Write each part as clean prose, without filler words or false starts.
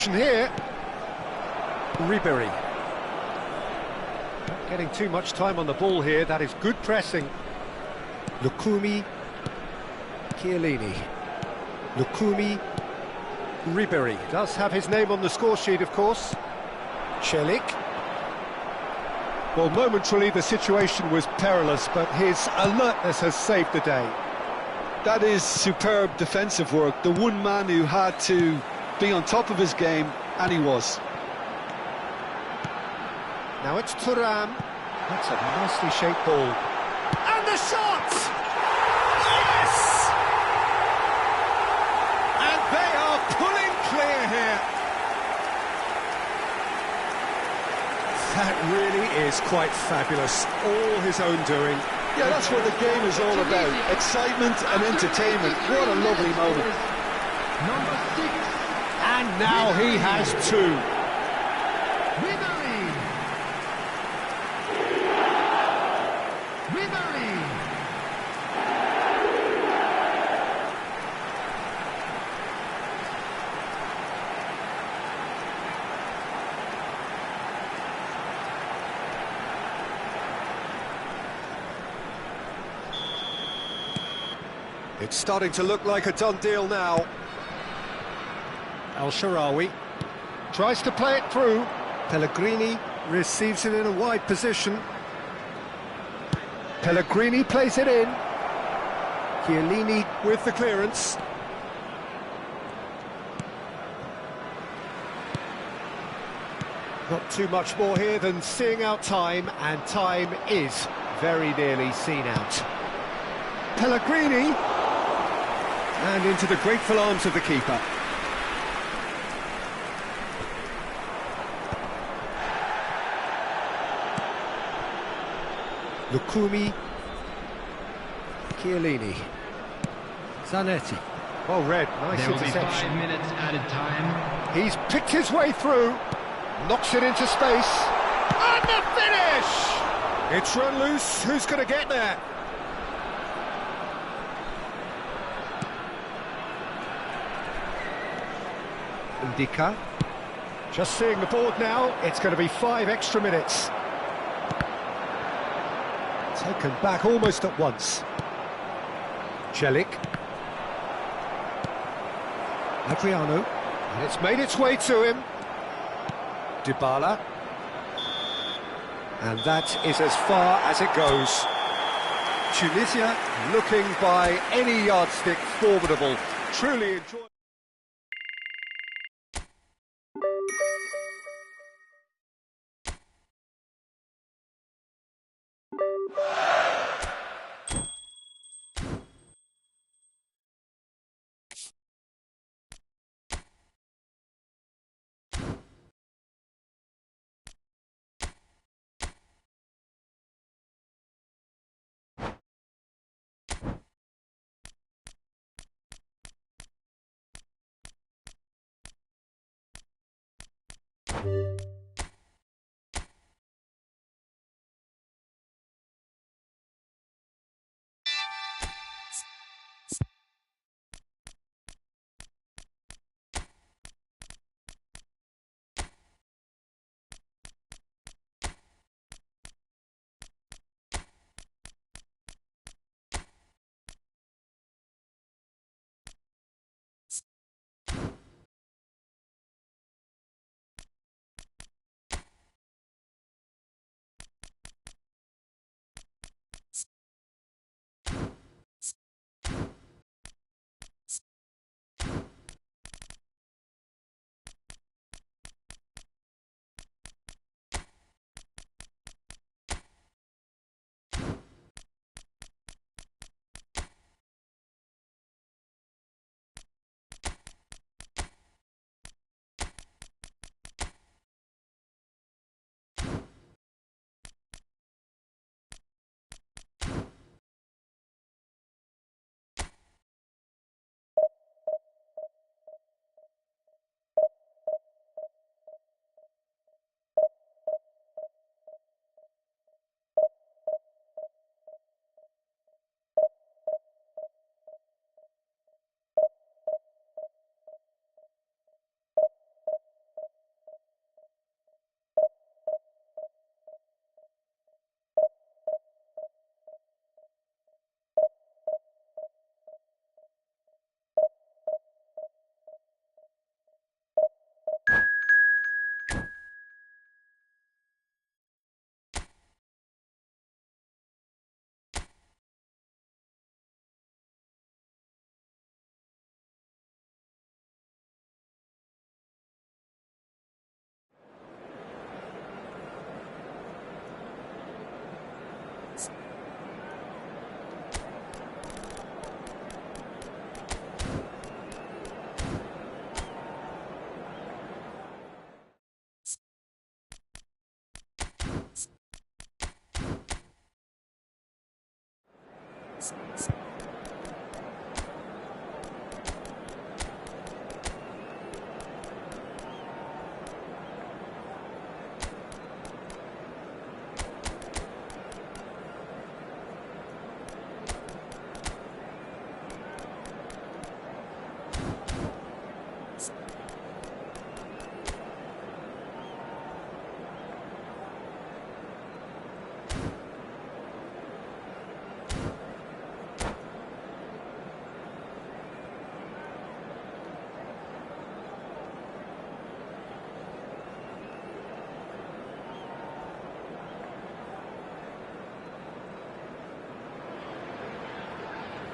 Here, Ribery. Not getting too much time on the ball here. That is good pressing. Lukumi, Chiellini. Lukumi, Ribery. Does have his name on the score sheet, of course. Celik. Well, momentarily the situation was perilous, but his alertness has saved the day. That is superb defensive work. The one man who had to be on top of his game, and he was. Now it's Thuram. That's a nicely shaped ball. And the shot! Yes! And they are pulling clear here. That really is quite fabulous. All his own doing. Yeah, that's what the game is all about. Excitement and entertainment. What a lovely moment. Number 6. And now he has two. Ribery. Ribery. It's starting to look like a done deal now. Al-Sharawi tries to play it through. Pellegrini receives it in a wide position. Pellegrini plays it in. Chiellini with the clearance. Not too much more here than seeing out time, and time is very nearly seen out. Pellegrini, and into the grateful arms of the keeper. Lukumi, Chiellini, Zanetti. Well read, nice There will be interception. 5 minutes added time. He's picked his way through, knocks it into space, and the finish! It's run loose, who's going to get there? Ndika, just seeing the board now, it's going to be 5 extra minutes. Taken back almost at once. Celik. Adriano. And it's made its way to him. Dybala. And that is as far as it goes. Tunisia looking by any yardstick formidable. Truly enjoyable.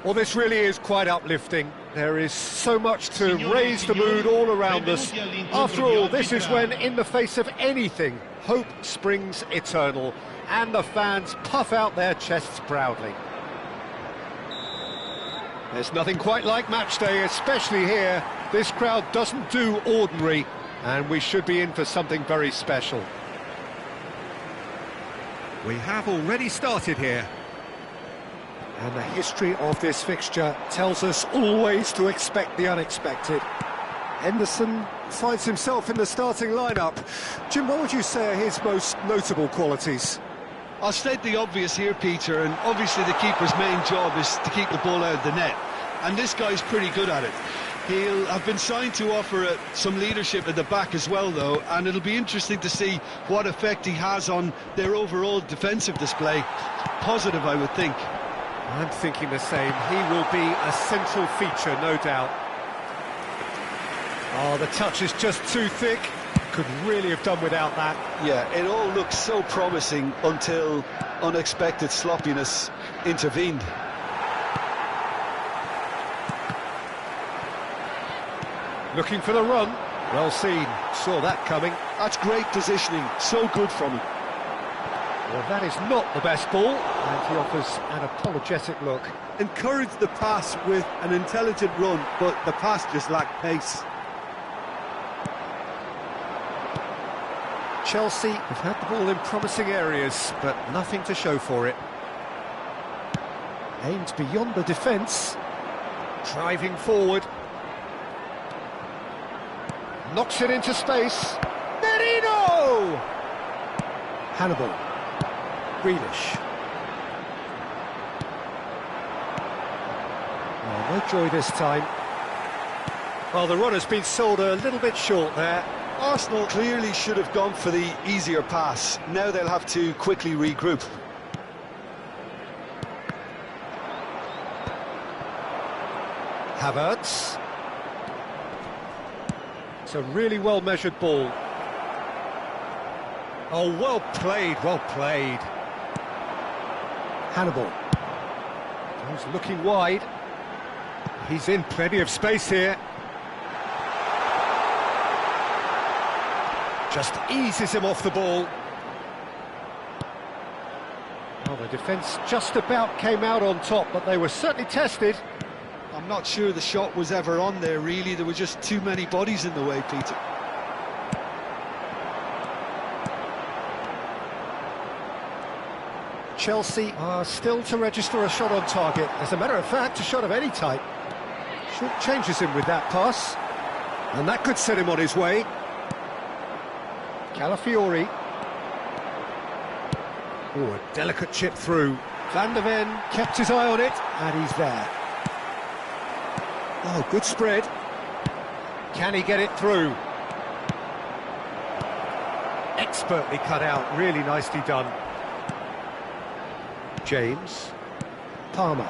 Well, this really is quite uplifting. There is so much to raise the mood all around us. After all, this is when, in the face of anything, hope springs eternal, and the fans puff out their chests proudly. There's nothing quite like match day, especially here. This crowd doesn't do ordinary, and we should be in for something very special. We have already started here. And the history of this fixture tells us always to expect the unexpected. Henderson finds himself in the starting lineup. Jim, what would you say are his most notable qualities? I'll state the obvious here, Peter, and obviously the keeper's main job is to keep the ball out of the net. And this guy's pretty good at it. He'll have been signed to offer some leadership at the back as well, though, and it'll be interesting to see what effect he has on their overall defensive display. Positive, I would think. I'm thinking the same. He will be a central feature, no doubt. Oh, the touch is just too thick. Could really have done without that. Yeah, it all looked so promising until unexpected sloppiness intervened. Looking for the run. Well seen. Saw that coming. That's great positioning. So good from him. Well, that is not the best ball, and he offers an apologetic look. Encouraged the pass with an intelligent run, but the pass just lacked pace. Chelsea have had the ball in promising areas, but nothing to show for it. Aimed beyond the defence. Driving forward. Knocks it into space. Merino! Hannibal. Grealish. Oh, no joy this time. Well, the run has been sold a little bit short there. Arsenal clearly should have gone for the easier pass. Now they'll have to quickly regroup. Havertz. It's a really well-measured ball. Oh, well played, well played. Hannibal. He's looking wide. He's in plenty of space here. Just eases him off the ball. Well, the defence just about came out on top, but they were certainly tested. I'm not sure the shot was ever on there, really. There were just too many bodies in the way, Peter. Chelsea are still to register a shot on target. As a matter of fact, a shot of any type. Short changes him with that pass. And that could set him on his way. Calafiori. Oh, a delicate chip through. Van de Ven kept his eye on it, and he's there. Oh, good spread. Can he get it through? Expertly cut out, really nicely done. James. Palmer.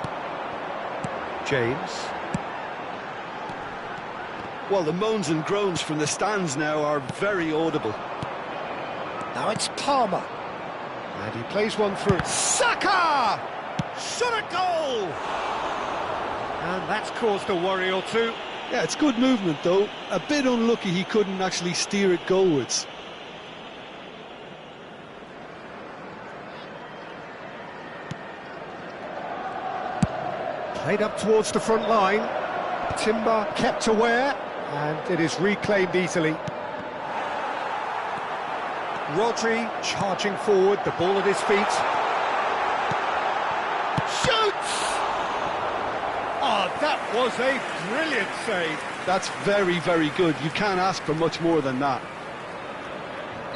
James. Well, the moans and groans from the stands now are very audible. Now it's Palmer. And he plays one through. Saka! Shot at goal! And that's caused a worry or two. Yeah, it's good movement, though. A bit unlucky he couldn't actually steer it goalwards. Played up towards the front line. Timber kept aware, and it is reclaimed easily. Rodri charging forward, the ball at his feet. Shoots! That was a brilliant save. That's very, very good. You can't ask for much more than that.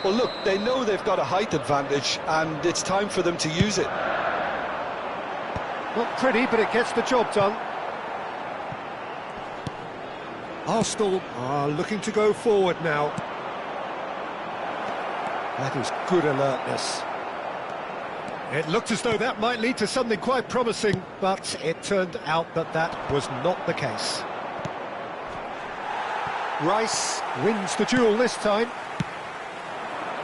Well, look, they know they've got a height advantage, and it's time for them to use it. Not pretty, but it gets the job done. Arsenal are looking to go forward now. That is good alertness. It looked as though that might lead to something quite promising, but it turned out that that was not the case. Rice wins the duel this time.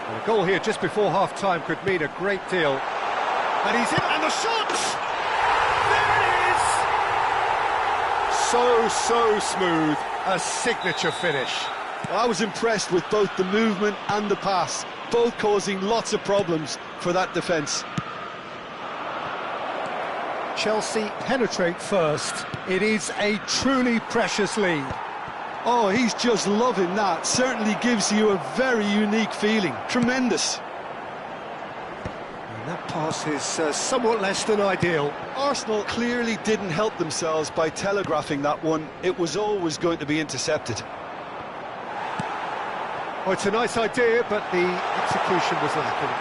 And a goal here just before half-time could mean a great deal. And he's in, and the shot! There it is! So smooth. A signature finish. I was impressed with both the movement and the pass, both causing lots of problems for that defence. Chelsea penetrate first. It is a truly precious lead. Oh, he's just loving that. Certainly gives you a very unique feeling. Tremendous. And that pass is somewhat less than ideal. Arsenal clearly didn't help themselves by telegraphing that one. It was always going to be intercepted. Oh, it's a nice idea, but the execution was lacking.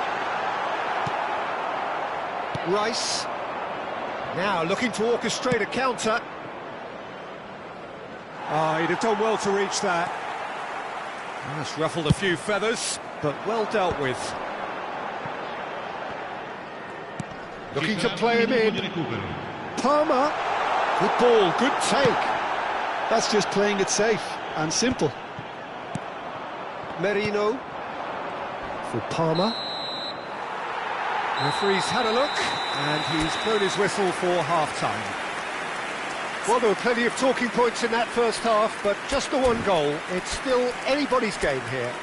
Rice, now looking to orchestrate a counter. Ah, he'd have done well to reach that. That's ruffled a few feathers, but well dealt with. Looking to play him in. Palmer. Good ball, good take. That's just playing it safe and simple. Merino. For Palmer. Referee's had a look, and he's blown his whistle for half-time. Well, there were plenty of talking points in that first half, but just the one goal. It's still anybody's game here.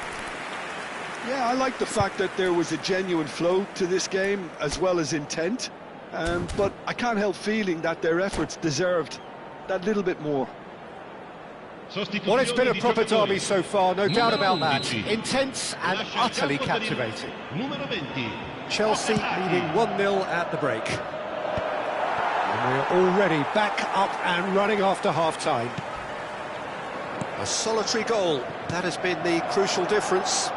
Yeah, I like the fact that there was a genuine flow to this game, as well as intent. But I can't help feeling that their efforts deserved that little bit more. Well, it's been a proper derby so far, no doubt about that. Intense and utterly captivating. Chelsea leading 1-0 at the break. And we're already back up and running after half-time. A solitary goal, that has been the crucial difference.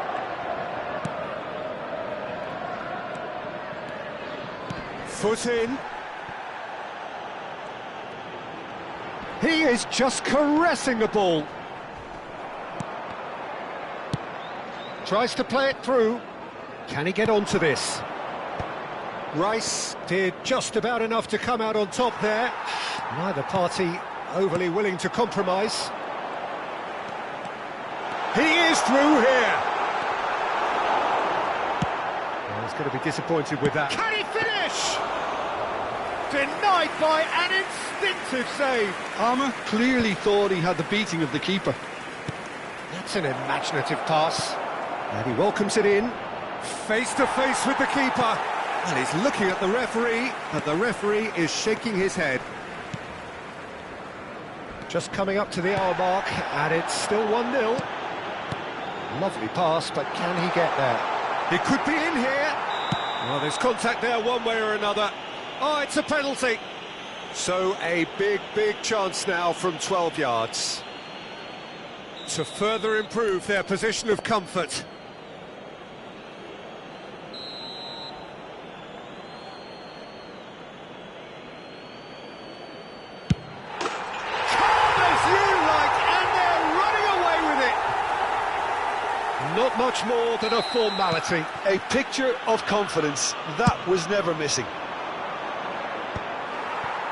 Foot in. He is just caressing the ball. Tries to play it through. Can he get onto this? Rice did just about enough to come out on top there. Neither party overly willing to compromise. He is through here. Well, he's going to be disappointed with that. Can he finish? Denied by an instinctive save. Palmer clearly thought he had the beating of the keeper. That's an imaginative pass. And he welcomes it in. Face to face with the keeper. And he's looking at the referee, but the referee is shaking his head. Just coming up to the hour mark, and it's still 1-0. Lovely pass, but can he get there? He could be in here. Well, there's contact there one way or another. Oh, it's a penalty. So a big chance now from 12 yards to further improve their position of comfort. Calm as you like, and they're running away with it. Not much more than a formality. A picture of confidence. That was never missing.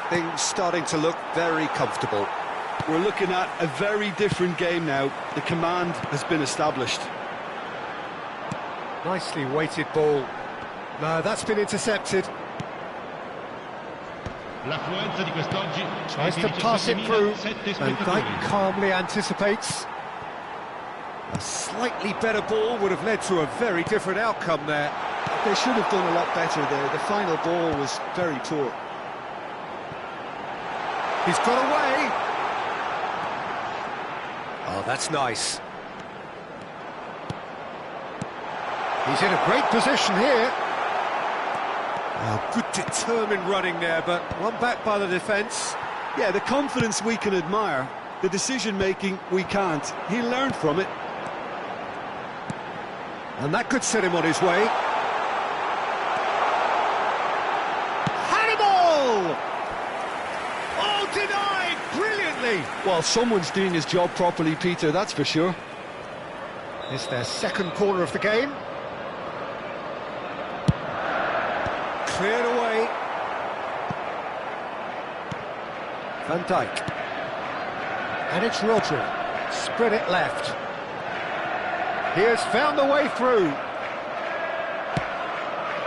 Things starting to look very comfortable. We're looking at a very different game now. The command has been established. Nicely weighted ball. No, that's been intercepted. Tries to pass it through. Van Dijk calmly anticipates. A slightly better ball would have led to a very different outcome there. They should have done a lot better there. The final ball was very poor. He's got away. Oh, that's nice. He's in a great position here. Oh, good determined running there, but one back by the defence. Yeah, the confidence we can admire, the decision-making we can't. He learned from it. And that could set him on his way. Hannibal! Oh, denied brilliantly! Well, someone's doing his job properly, Peter, that's for sure. It's their second corner of the game. Cleared away. Van Dijk. And it's Rodri. Spread it left. He has found the way through.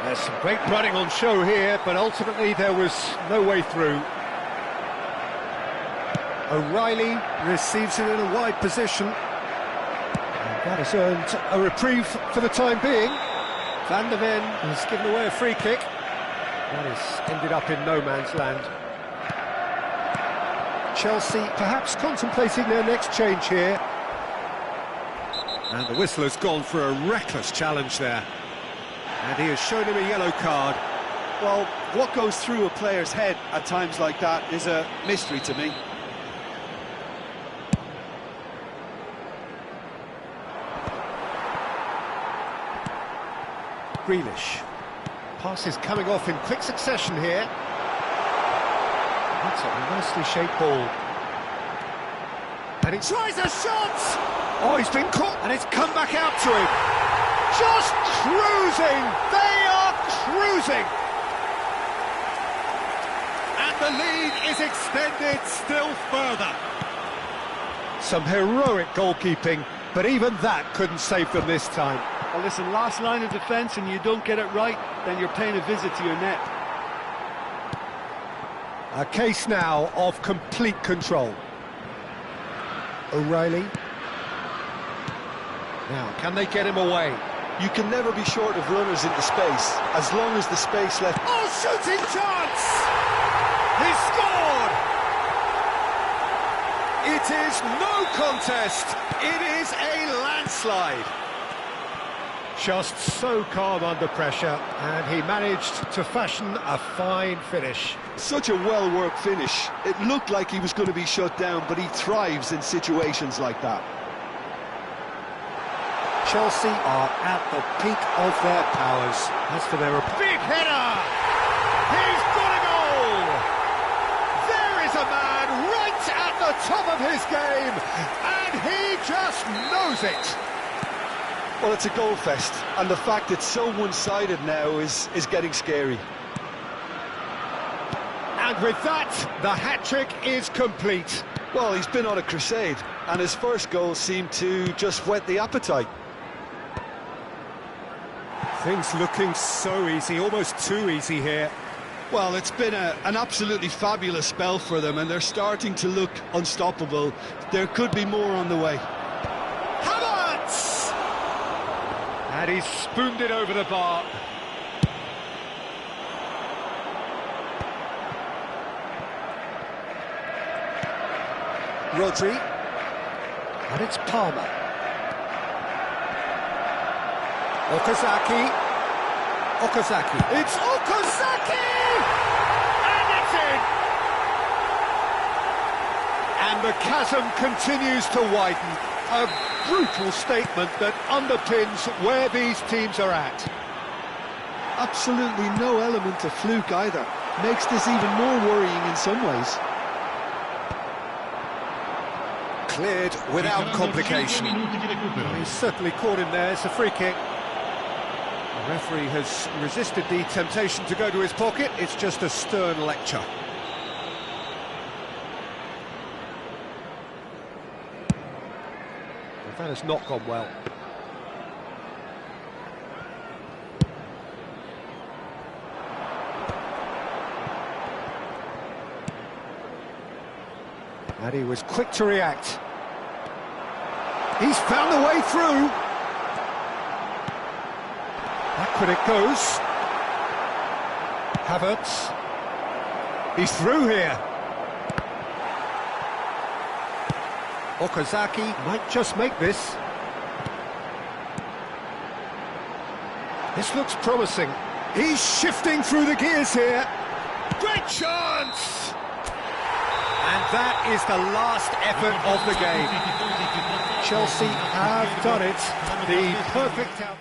There's some great running on show here, but ultimately there was no way through. O'Reilly receives it in a wide position. And that has earned a reprieve for the time being. Van der Ven has given away a free kick. That has ended up in no man's land. Chelsea perhaps contemplating their next change here. And the whistle has gone for a reckless challenge there. And he has shown him a yellow card. Well, what goes through a player's head at times like that is a mystery to me. Grealish. Passes coming off in quick succession here. That's a nicely shaped ball. And he tries a shot! Oh, he's been caught, and it's come back out to him. Just cruising! They are cruising! And the lead is extended still further. Some heroic goalkeeping, but even that couldn't save them this time. Well, listen, last line of defence and you don't get it right, then you're paying a visit to your net. A case now of complete control. O'Reilly. Now, can they get him away? You can never be short of runners into space, as long as the space left... Oh, shooting chance! He scored! It is no contest. It is a landslide. Just so calm under pressure, and he managed to fashion a fine finish. Such a well-worked finish. It looked like he was going to be shut down, but he thrives in situations like that. Chelsea are at the peak of their powers. As for their big header, he's got a goal. There is a man right at the top of his game, and he just knows it. Well, it's a goal fest, and the fact it's so one-sided now is getting scary. And with that, the hat-trick is complete. Well, he's been on a crusade, and his first goal seemed to just whet the appetite. Things looking so easy, almost too easy here. Well, it's been an absolutely fabulous spell for them, and they're starting to look unstoppable. There could be more on the way. Havertz! And he's spooned it over the bar. Rodri. And it's Palmer. Okazaki. It's Okazaki! And it's in! And the chasm continues to widen. A brutal statement that underpins where these teams are at. Absolutely no element of fluke either. Makes this even more worrying in some ways. Cleared without complication. He's certainly caught him there. It's a free kick. The referee has resisted the temptation to go to his pocket. It's just a stern lecture. That has not gone well. And he was quick to react. He's found the way through. Backward it goes. Havertz. He's through here. Okazaki might just make this. This looks promising. He's shifting through the gears here. Great chance! And that is the last effort of the game. Chelsea have done it. The perfect out.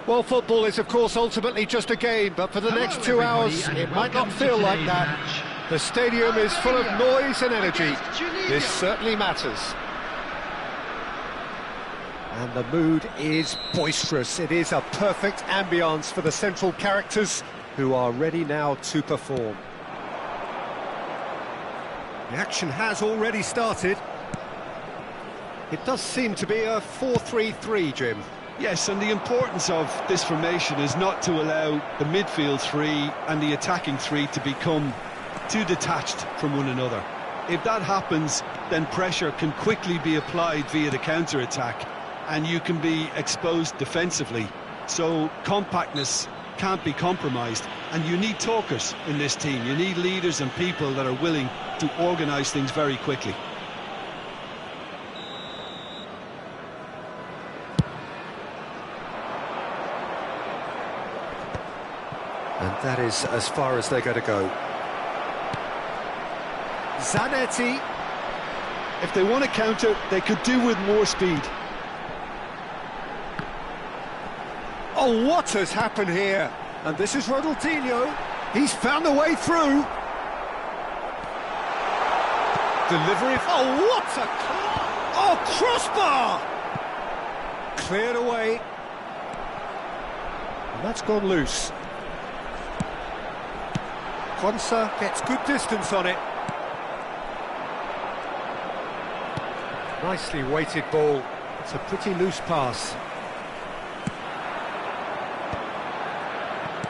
Well, football is, of course, ultimately just a game, but for the next 2 hours, it might not feel like that. The stadium is full of noise and energy. This certainly matters. And the mood is boisterous. It is a perfect ambience for the central characters who are ready now to perform. The action has already started. It does seem to be a 4-3-3, Jim. Yes, and the importance of this formation is not to allow the midfield three and the attacking three to become too detached from one another. If that happens, then pressure can quickly be applied via the counter-attack, and you can be exposed defensively. So compactness can't be compromised, and you need talkers in this team. You need leaders and people that are willing to organise things very quickly. And that is as far as they're going to go. Zanetti. If they want to counter, they could do with more speed. Oh, what has happened here? And this is Ronaldinho. He's found a way through. Delivery. Oh, what a... Oh, crossbar! Cleared away. And that's gone loose. Quansah gets good distance on it. Nicely weighted ball. It's a pretty loose pass.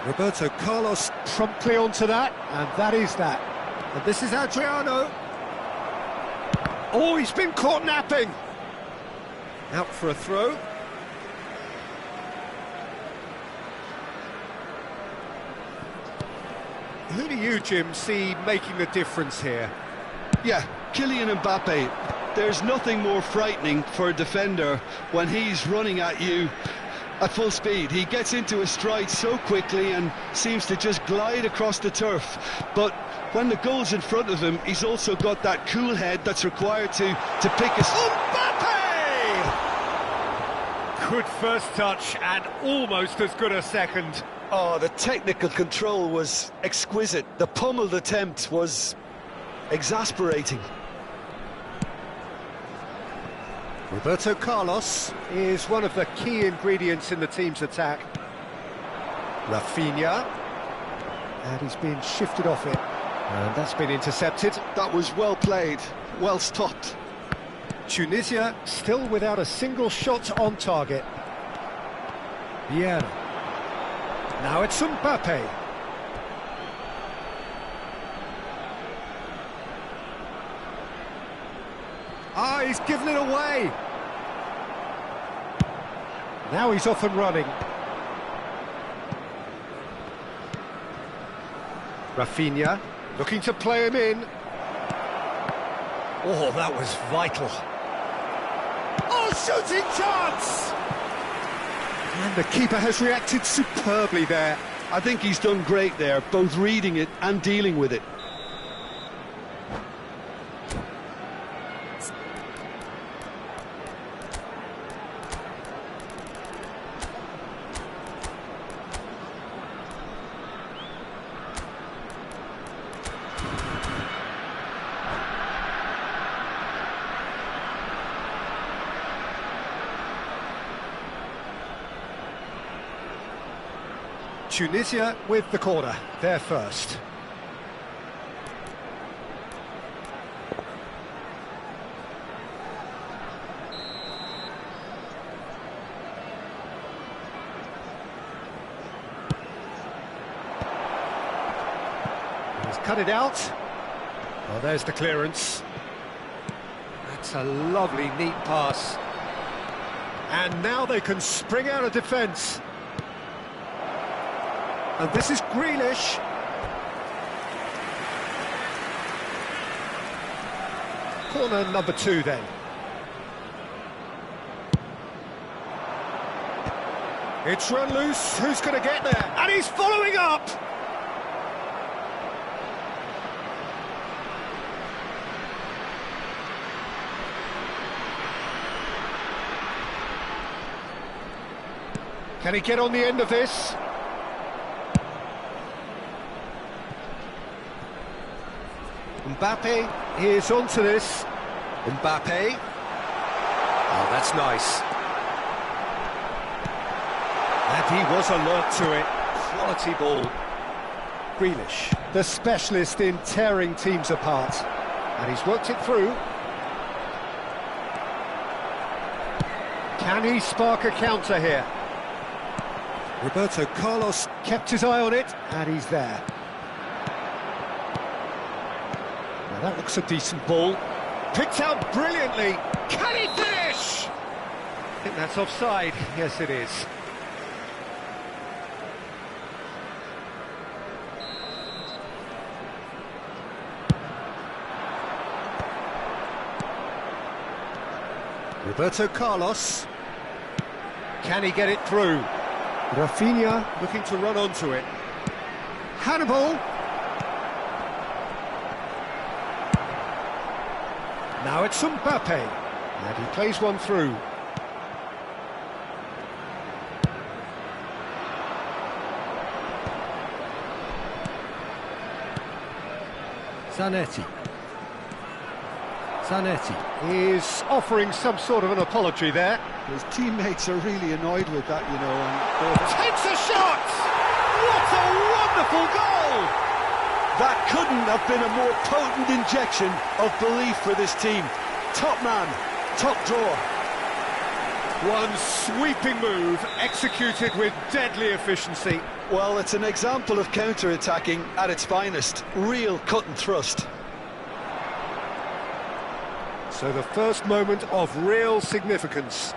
Roberto Carlos promptly onto that, and that is that. And this is Adriano. Oh, he's been caught napping. Out for a throw. Who do you, Jim, see making the difference here? Yeah, Kylian Mbappe. There's nothing more frightening for a defender when he's running at you at full speed. He gets into a stride so quickly and seems to just glide across the turf. But when the goal's in front of him, he's also got that cool head that's required to pick a... Mbappe! Good first touch and almost as good a second. Oh, the technical control was exquisite. The pummeled attempt was exasperating. Roberto Carlos is one of the key ingredients in the team's attack. Rafinha, and he's been shifted off it, and that's been intercepted. That was well played, well stopped. Tunisia still without a single shot on target. Vieira. Now it's Mbappe. Ah, he's given it away. Now he's off and running. Rafinha looking to play him in. Oh, that was vital. Oh, shooting chance! And the keeper has reacted superbly there. I think he's done great there, both reading it and dealing with it. Tunisia with the corner, they're first. He's cut it out. Oh, there's the clearance. That's a lovely, neat pass. And now they can spring out of defence. And this is Grealish. Corner number 2 then. It's run loose, who's going to get there? And he's following up! Can he get on the end of this? Mbappe is onto this. Mbappe. Oh, that's nice. And he was alert to it. Quality ball. Grealish, the specialist in tearing teams apart. And he's worked it through. Can he spark a counter here? Roberto Carlos kept his eye on it, and he's there. That looks a decent ball. Picked out brilliantly. Can he finish? I think that's offside. Yes, it is. Roberto Carlos. Can he get it through? Rafinha looking to run onto it. Hannibal. Now it's Mbappe, and he plays one through. Zanetti. Zanetti is offering some sort of an apology there. His teammates are really annoyed with that, you know. And takes a shot! What a wonderful goal! That couldn't have been a more potent injection of belief for this team. Top man, top draw. One sweeping move, executed with deadly efficiency. Well, it's an example of counter-attacking at its finest. Real cut and thrust. So the first moment of real significance.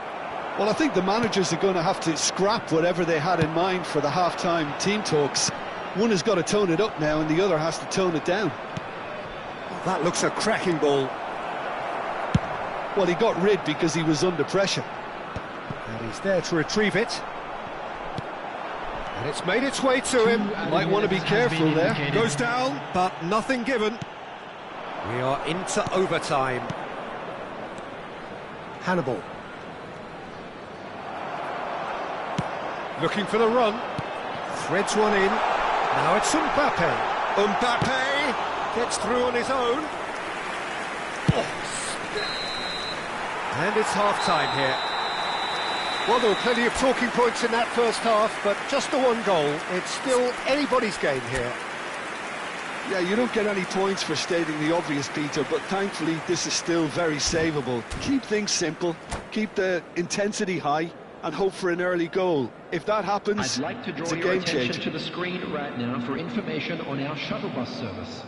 well, I think the managers are going to have to scrap whatever they had in mind for the half-time team talks. One has got to tone it up now and the other has to tone it down. Oh, that looks a cracking ball. Well, he got rid because he was under pressure. And he's there to retrieve it. And it's made its way to him. Might want to be careful there. Goes down, but nothing given. We are into overtime. Hannibal. Looking for the run. Threads one in. Now it's Mbappe. Mbappe gets through on his own. And it's half-time here. Well, there were plenty of talking points in that first half, but just the one goal. It's still anybody's game here. Yeah, you don't get any points for stating the obvious, Peter, but thankfully this is still very savable. Keep things simple, keep the intensity high, and hope for an early goal. If that happens, I'd like to it's draw a your game attention changer. to the screen right now for information on our shuttle bus service.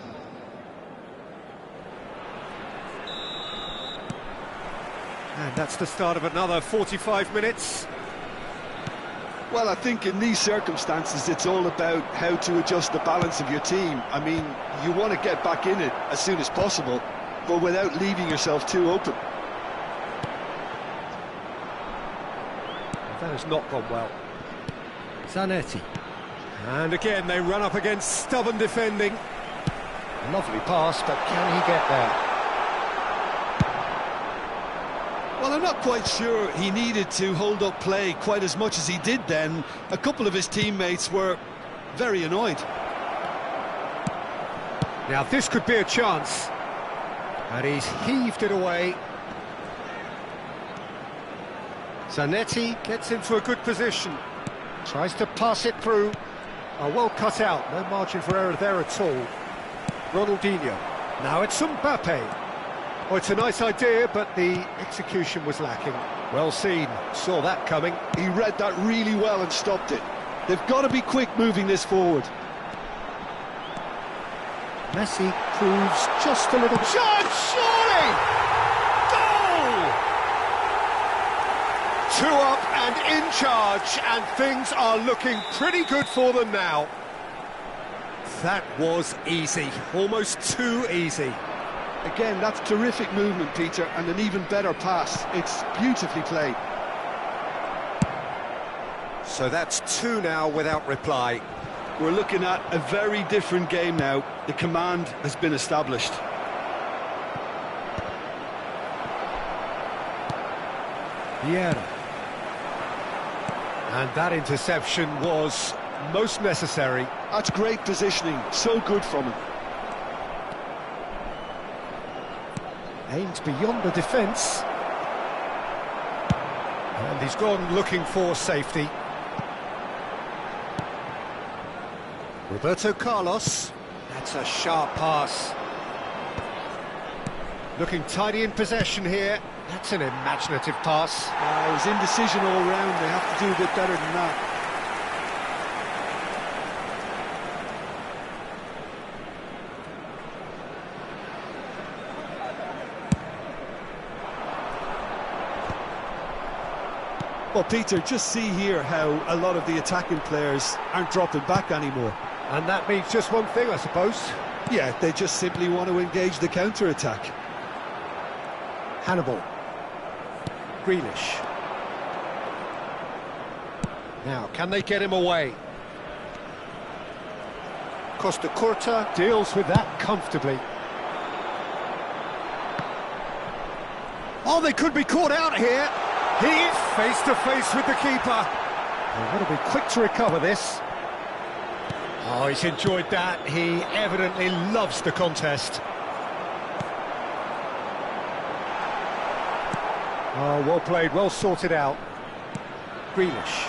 And that's the start of another 45 minutes. Well, I think in these circumstances it's all about how to adjust the balance of your team. I mean, you want to get back in it as soon as possible, but without leaving yourself too open. That has not gone well. Zanetti. And again, they run up against stubborn defending. Lovely pass, but can he get there? Well, I'm not quite sure he needed to hold up play quite as much as he did then. A couple of his teammates were very annoyed. Now this could be a chance. And he's heaved it away. Zanetti gets into a good position. Tries to pass it through. Oh, well cut out. No margin for error there at all. Ronaldinho. Now it's Mbappe. Oh, it's a nice idea, but the execution was lacking. Well seen. Saw that coming. He read that really well and stopped it. They've got to be quick moving this forward. Messi proves just a little... Chance, surely! Goal! 2 up and in charge, and things are looking pretty good for them now. That was easy, almost too easy. Again, that's terrific movement, Peter, and an even better pass. It's beautifully played. So that's 2 now without reply. We're looking at a very different game now. The command has been established. Vieira. And that interception was most necessary. That's great positioning, so good from him. Aims beyond the defence. And he's gone looking for safety. Roberto Carlos. That's a sharp pass. Looking tidy in possession here. That's an imaginative pass. It was indecision all round. They have to do a bit better than that. Well, Peter, just see here how a lot of the attacking players aren't dropping back anymore. And that means just one thing, I suppose. Yeah, they just simply want to engage the counter-attack. Hannibal. Grealish. Now, can they get him away? Costa Curta deals with that comfortably. Oh, they could be caught out here. He's face to face with the keeper. They've got to be quick to recover this. Oh, he's enjoyed that. He evidently loves the contest. Oh, well played, well sorted out. Grealish.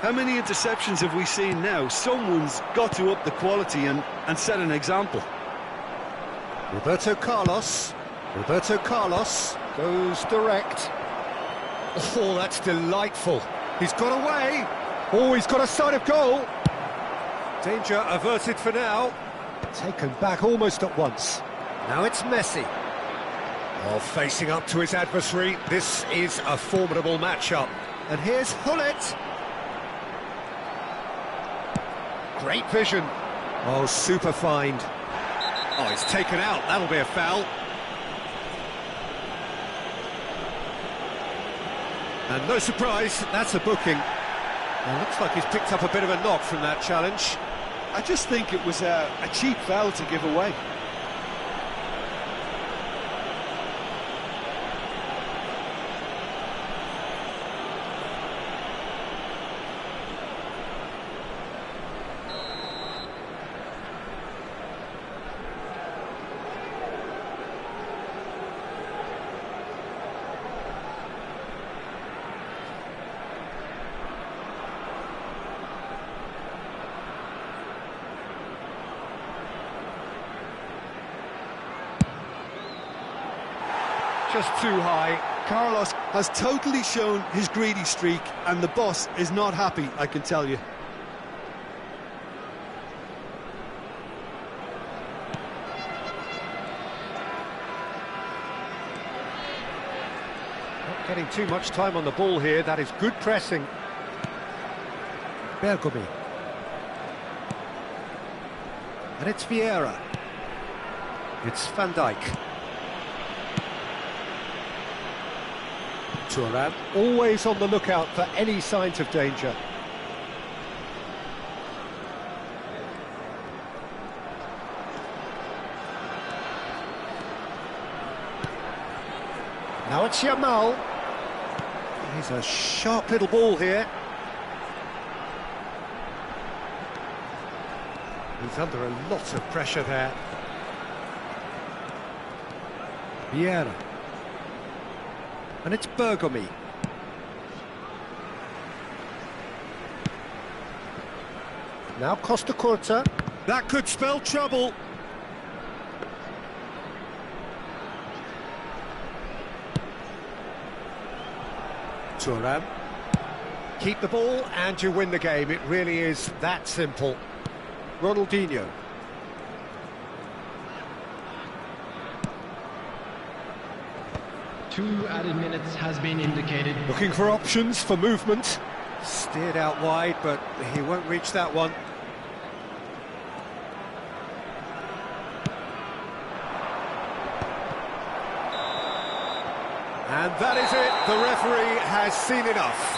How many interceptions have we seen now? Someone's got to up the quality and set an example. Roberto Carlos. Roberto Carlos goes direct. Oh, that's delightful. He's got away. Oh, he's got a sight of goal. Danger averted for now. Taken back almost at once. Now it's Messi. Oh, facing up to his adversary. This is a formidable matchup. And here's Hullet. Great vision. Oh, super find. Oh, he's taken out. That'll be a foul. And no surprise, that's a booking. Well, looks like he's picked up a bit of a knock from that challenge. I just think it was a cheap foul to give away. Just too high. Carlos has totally shown his greedy streak, and the boss is not happy, I can tell you. Not getting too much time on the ball here. That is good pressing. Bergomi. And it's Vieira. It's Van Dijk. Thuram, always on the lookout for any signs of danger. Now it's Yamal. He's a sharp little ball here. He's under a lot of pressure there. Vieira. And it's Bergomi. Now Costa Curta. That could spell trouble. Thuram. Keep the ball and you win the game. It really is that simple. Ronaldinho. Two added minutes has been indicated. Looking for options for movement. Steered out wide, but he won't reach that one. And that is it. The referee has seen enough.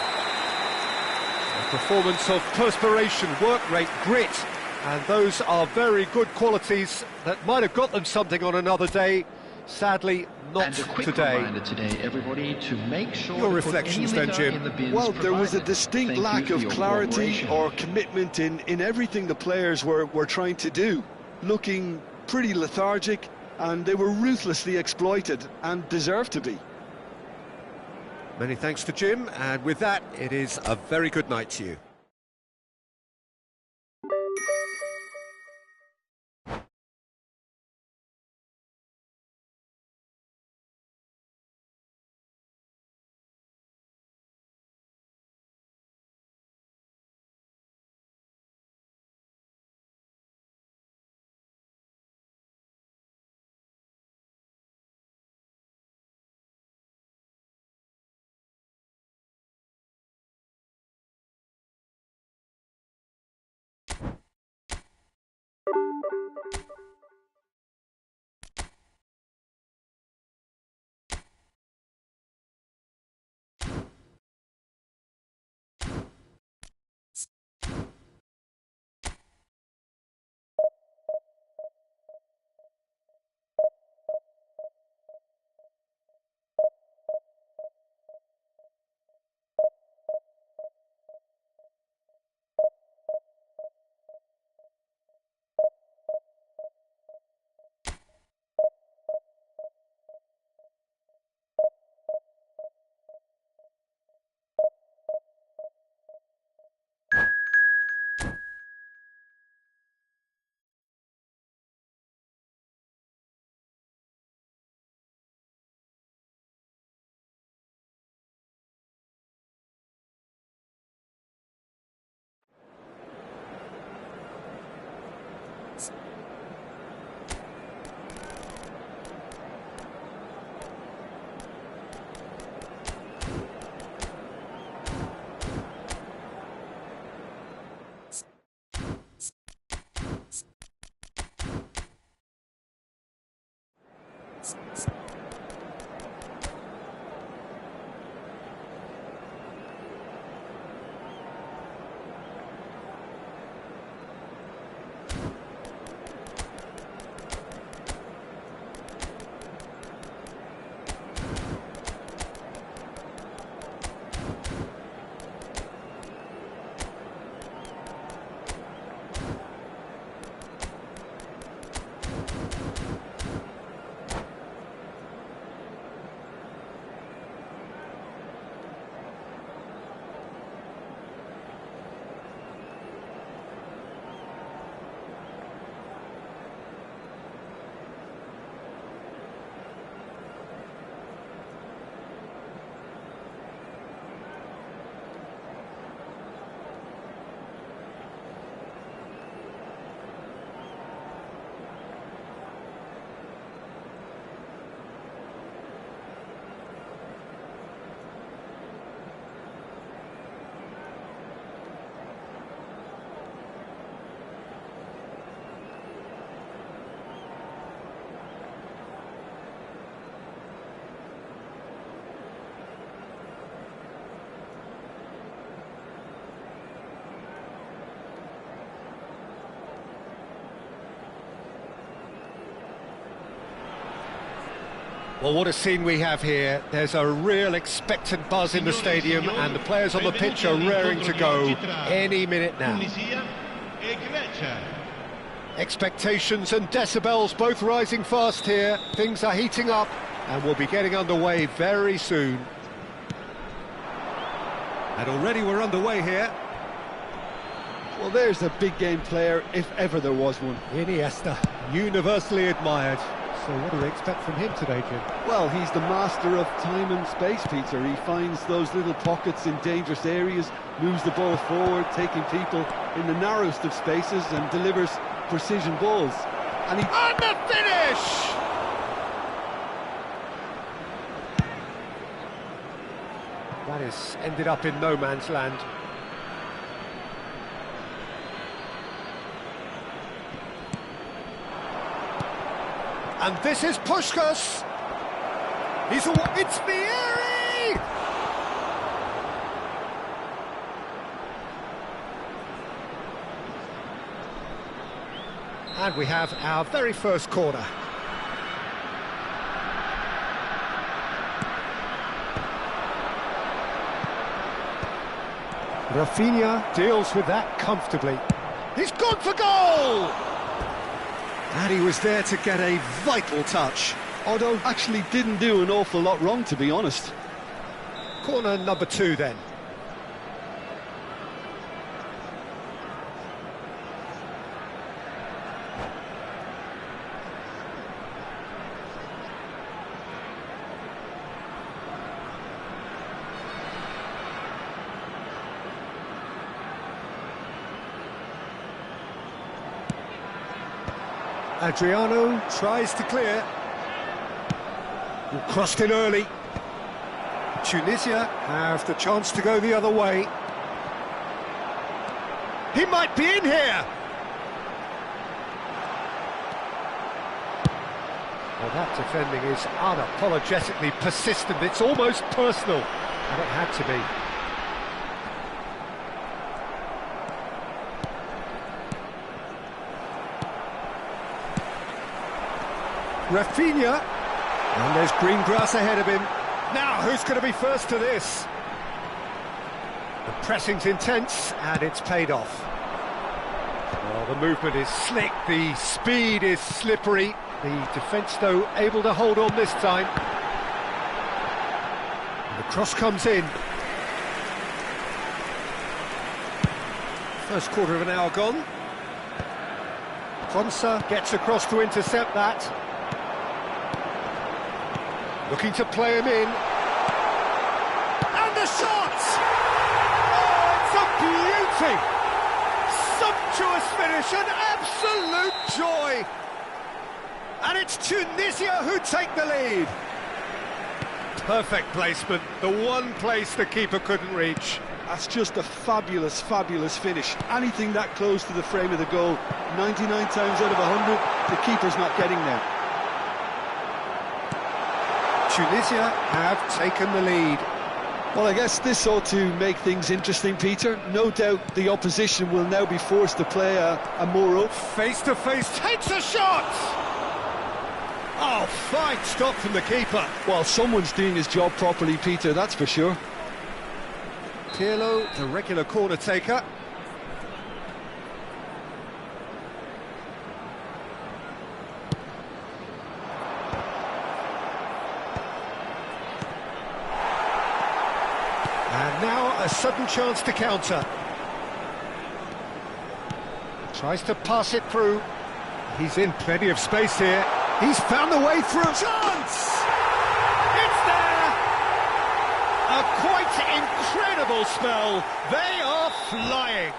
A performance of perspiration, work rate, grit, and those are very good qualities that might have got them something on another day. Sadly, not And a quick today. reminder today, everybody, to make sure Your to reflections put any then, litter Jim. in the bins Well, there was a provided. distinct Thank you lack for of your clarity cooperation. or commitment in everything the players were trying to do. Looking pretty lethargic, and they were ruthlessly exploited, and deserved to be. Many thanks to Jim, and with that, it is a very good night to you. Well, what a scene we have here. There's a real expectant buzz in the stadium, and the players on the pitch are raring to go any minute now. Expectations and decibels both rising fast here. Things are heating up, and we'll be getting underway very soon. And already we're underway here. Well, there's a big game player, if ever there was one. Iniesta, universally admired. So what do we expect from him today, Jim? Well, he's the master of time and space, Peter. He finds those little pockets in dangerous areas, moves the ball forward, taking people in the narrowest of spaces and delivers precision balls. And the finish! That has ended up in no man's land. And this is Puskás. It's Vieri! And we have our very first corner. Rafinha deals with that comfortably. He's gone for goal! And he was there to get a vital touch. Otto actually didn't do an awful lot wrong, to be honest. Corner number 2 then. Adriano tries to clear. Crossed in early. Tunisia have the chance to go the other way. He might be in here! Well, that defending is unapologetically persistent. It's almost personal, and it had to be. Rafinha, and there's green grass ahead of him. Now, who's going to be first to this? The pressing's intense, and it's paid off. Well, the movement is slick, the speed is slippery. The defence, though, able to hold on this time. And the cross comes in. First quarter of an hour gone. Konsa gets across to intercept that. Looking to play him in. And the shot! Oh, it's a beauty! Sumptuous finish, an absolute joy! And it's Tunisia who take the lead. Perfect placement, the one place the keeper couldn't reach. That's just a fabulous, fabulous finish. Anything that close to the frame of the goal, 99 times out of 100, the keeper's not getting there. Tunisia have taken the lead. Well, I guess this ought to make things interesting, Peter. No doubt the opposition will now be forced to play a more open... Face-to-face, takes a shot! Oh, fine stop from the keeper. Well, someone's doing his job properly, Peter, that's for sure. Pirlo, the regular corner taker. And now a sudden chance to counter. Tries to pass it through. He's in plenty of space here. He's found the way through. Chance! It's there! A quite incredible spell. They are flying.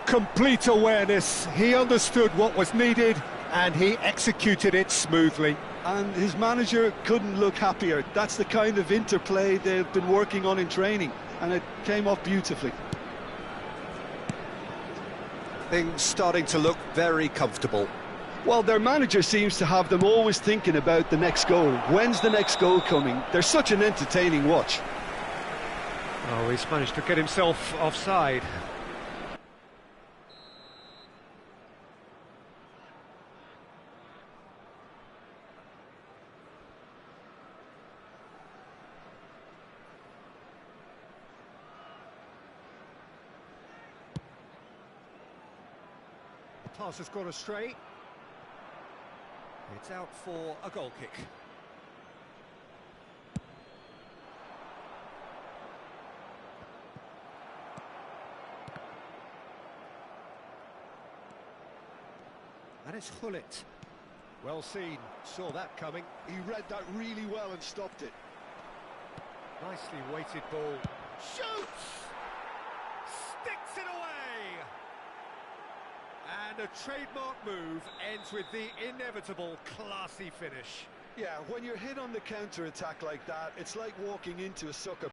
Complete awareness. He understood what was needed and he executed it smoothly. And his manager couldn't look happier. That's the kind of interplay they've been working on in training, and it came off beautifully. Things starting to look very comfortable. Well, their manager seems to have them always thinking about the next goal. When's the next goal coming? They're such an entertaining watch. Oh, he's managed to get himself offside. pass has gone astray. It's out for a goal kick. And it's Hullet. Well seen, saw that coming. He read that really well and stopped it. Nicely weighted ball. Shoots! Sticks it away! And a trademark move ends with the inevitable classy finish. Yeah, when you're hit on the counter-attack like that, it's like walking into a sucker